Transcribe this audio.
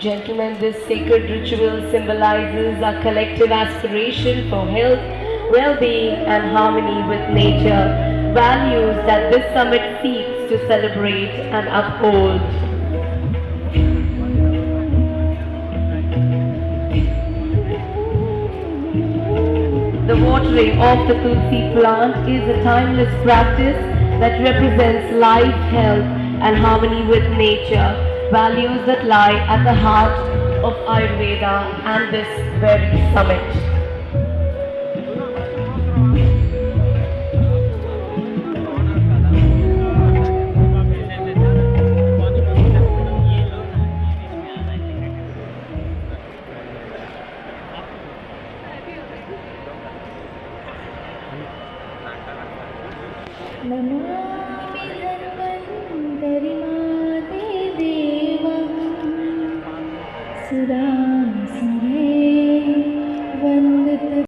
Gentlemen, this sacred ritual symbolizes our collective aspiration for health, well-being and harmony with nature, values that this summit seeks to celebrate and uphold. The watering of the Tulsi plant is a timeless practice that represents life, health and harmony with nature, values that lie at the heart of Ayurveda and this very summit. Namami धन्वन्तरिमादिदेवं सुरासुरसम्भूतम्